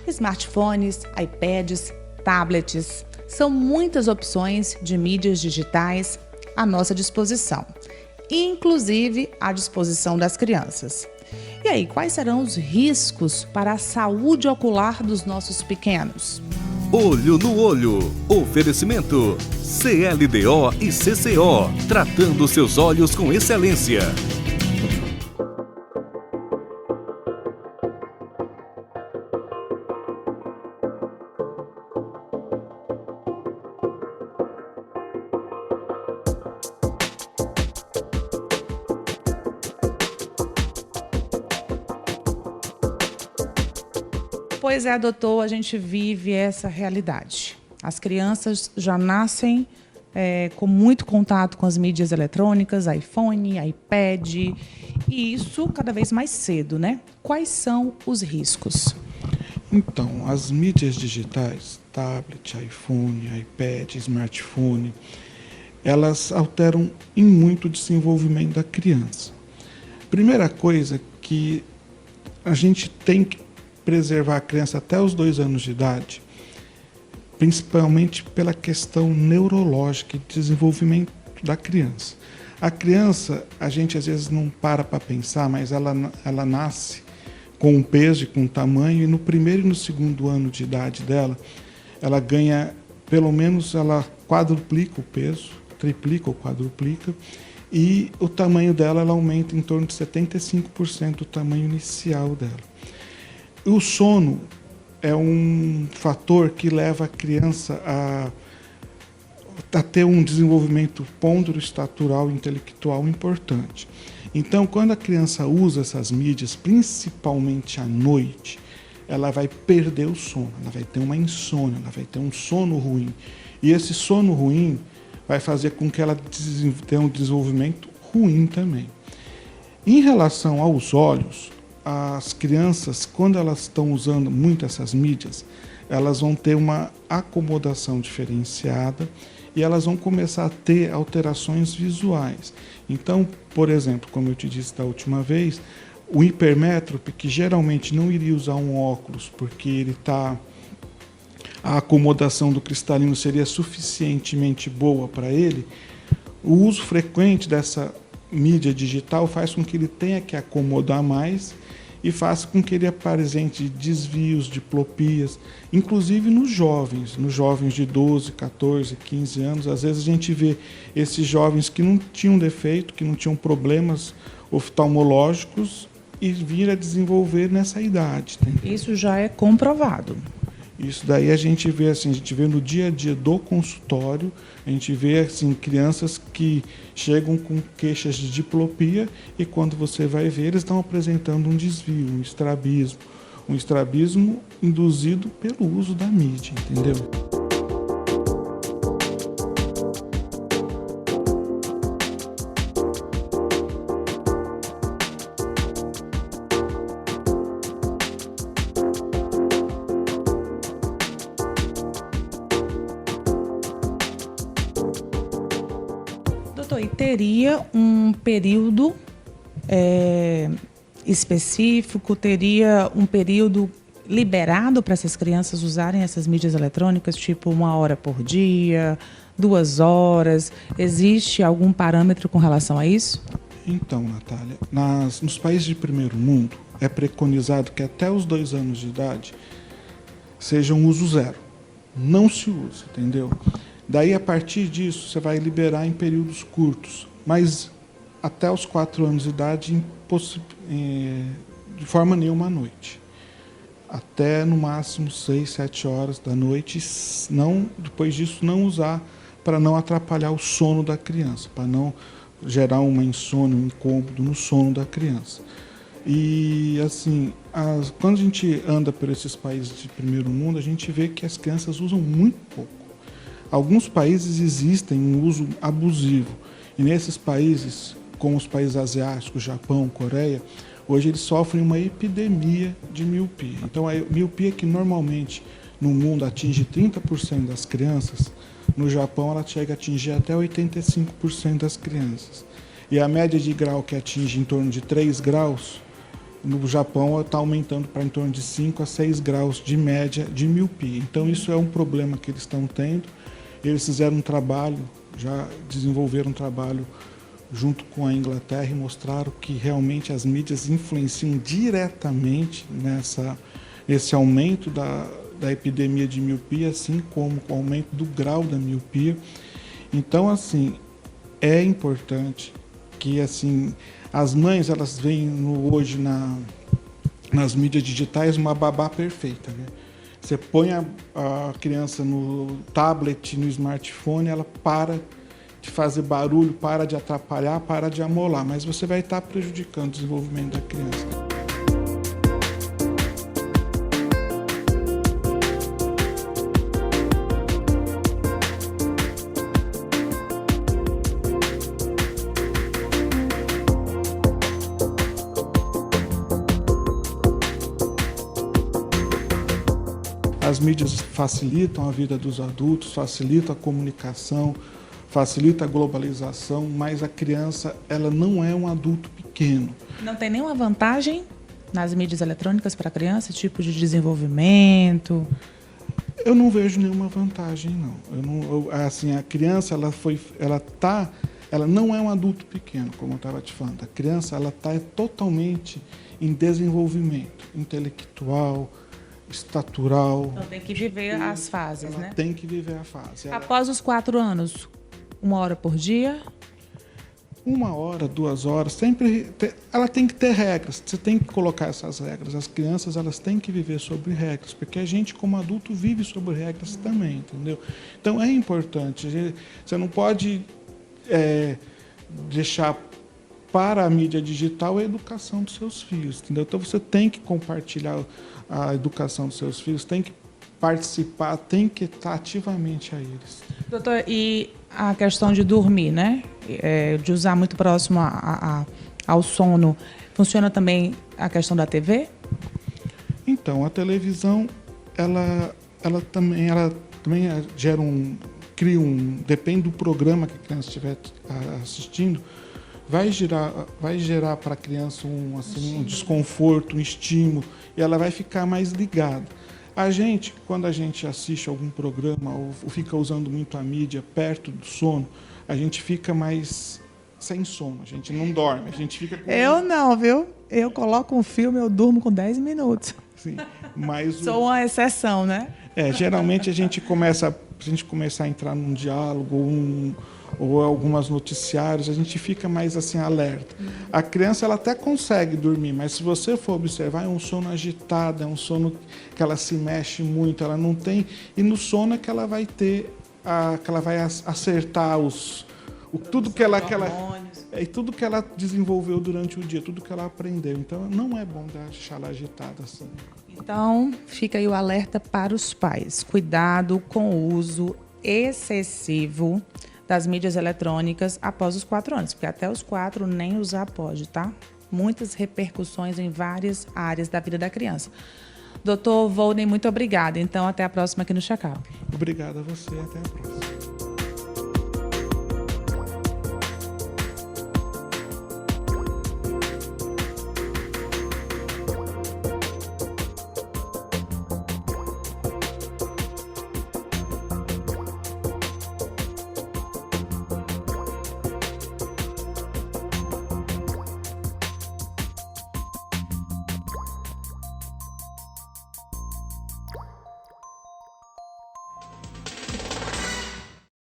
Smartphones, iPads, tablets, são muitas opções de mídias digitais à nossa disposição, inclusive à disposição das crianças. E aí, quais serão os riscos para a saúde ocular dos nossos pequenos? Olho no Olho. Oferecimento CLDO e CCO, tratando seus olhos com excelência. Pois é, doutor, a gente vive essa realidade. As crianças já nascem com muito contato com as mídias eletrônicas, iPhone, iPad, e isso cada vez mais cedo, né? Quais são os riscos? Então, as mídias digitais, tablet, iPhone, iPad, smartphone, elas alteram em muito o desenvolvimento da criança. Primeira coisa que a gente tem que preservar a criança até os 2 anos de idade, principalmente pela questão neurológica e desenvolvimento da criança. A criança, a gente às vezes não para pensar, mas ela nasce com um peso e com um tamanho, e no 1º e no 2º ano de idade dela, ela ganha, pelo menos ela quadruplica o peso, triplica ou quadruplica, e o tamanho dela ela aumenta em torno de 75% do tamanho inicial dela. O sono é um fator que leva a criança a ter um desenvolvimento pondero-estatural e intelectual importante. Então, quando a criança usa essas mídias, principalmente à noite, ela vai perder o sono, ela vai ter uma insônia, ela vai ter um sono ruim. E esse sono ruim vai fazer com que ela tenha um desenvolvimento ruim também. Em relação aos olhos, as crianças, quando elas estão usando muito essas mídias, elas vão ter uma acomodação diferenciada e elas vão começar a ter alterações visuais. Então, por exemplo, como eu te disse da última vez, o hipermétrope, que geralmente não iria usar um óculos porque a acomodação do cristalino seria suficientemente boa para ele, o uso frequente dessa mídia digital faz com que ele tenha que acomodar mais e faça com que ele apresente desvios, diplopias, inclusive nos jovens de 12, 14, 15 anos. Às vezes a gente vê esses jovens que não tinham defeito, que não tinham problemas oftalmológicos e vir a desenvolver nessa idade. Entendeu? Isso já é comprovado. Isso daí a gente vê assim, a gente vê no dia a dia do consultório, a gente vê assim, crianças que chegam com queixas de diplopia e quando você vai ver, eles estão apresentando um desvio, um estrabismo induzido pelo uso da mídia, entendeu? Doutor, e teria um período específico, teria um período liberado para essas crianças usarem essas mídias eletrônicas, tipo 1 hora por dia, 2 horas? Existe algum parâmetro com relação a isso? Então, Natália, nos países de primeiro mundo, é preconizado que até os 2 anos de idade seja um uso zero. Não se usa, entendeu? Daí, a partir disso, você vai liberar em períodos curtos, mas até os 4 anos de idade, de forma nenhuma à noite. Até, no máximo, 6, 7 horas da noite, depois disso, não usar para não atrapalhar o sono da criança, para não gerar uma insônia, um incômodo no sono da criança. E, assim, quando a gente anda por esses países de primeiro mundo, a gente vê que as crianças usam muito pouco. Alguns países existem um uso abusivo, e nesses países, como os países asiáticos, Japão, Coreia, hoje eles sofrem uma epidemia de miopia. Então, a miopia que normalmente no mundo atinge 30% das crianças, no Japão ela chega a atingir até 85% das crianças. E a média de grau que atinge em torno de 3 graus, No Japão está aumentando para em torno de 5 a 6 graus de média de miopia. Então isso é um problema que eles estão tendo. Eles fizeram um trabalho, já desenvolveram um trabalho junto com a Inglaterra e mostraram que realmente as mídias influenciam diretamente nesse aumento da epidemia de miopia, assim como o aumento do grau da miopia. Então, assim, é importante que assim as mães elas veem hoje nas mídias digitais uma babá perfeita, né? Você põe a criança no tablet, no smartphone, ela para de fazer barulho, para de atrapalhar, para de amolar, mas você vai estar prejudicando o desenvolvimento da criança. As mídias facilitam a vida dos adultos, facilitam a comunicação, facilita a globalização, mas a criança ela não é um adulto pequeno. Não tem nenhuma vantagem nas mídias eletrônicas para a criança, tipo de desenvolvimento? Eu não vejo nenhuma vantagem, não. Assim, a criança ela não é um adulto pequeno, como eu estava te falando. A criança ela está totalmente em desenvolvimento intelectual, estatural. Então tem que viver as fases, ela né? Tem que viver a fase. Após os 4 anos, 1 hora por dia? 1 hora, 2 horas, ela tem que ter regras. Você tem que colocar essas regras. As crianças elas têm que viver sobre regras, porque a gente como adulto vive sobre regras também, entendeu? Então é importante. Você não pode deixar para a mídia digital a educação dos seus filhos, entendeu? Então você tem que compartilhar a educação dos seus filhos, tem que participar, tem que estar ativamente a eles. Doutor, e a questão de dormir, né? De usar muito próximo ao sono, funciona também a questão da TV? Então, a televisão, ela também gera depende do programa que a criança estiver assistindo, vai gerar para a criança um desconforto, um estímulo, e ela vai ficar mais ligada. Quando a gente assiste algum programa ou fica usando muito a mídia perto do sono, a gente fica mais sem sono, a gente não dorme, a gente fica com... Eu não, viu? Eu coloco um filme, eu durmo com 10 minutos. Sim, mas sou uma exceção, né? Geralmente a gente começa a entrar num diálogo ou alguns noticiários, a gente fica mais assim alerta. A criança ela até consegue dormir, mas se você for observar, é um sono agitado, é um sono que ela se mexe muito, ela não tem... E no sono é que ela vai ter, que ela vai acertar tudo que ela desenvolveu durante o dia, tudo que ela aprendeu. Então não é bom deixá-la agitada assim. Então fica aí o alerta para os pais. Cuidado com o uso excessivo das mídias eletrônicas após os 4 anos, porque até os 4 nem usar pode, tá? Muitas repercussões em várias áreas da vida da criança. Doutor Volney, muito obrigada. Então, até a próxima aqui no Check-up. Obrigado a você, até a próxima.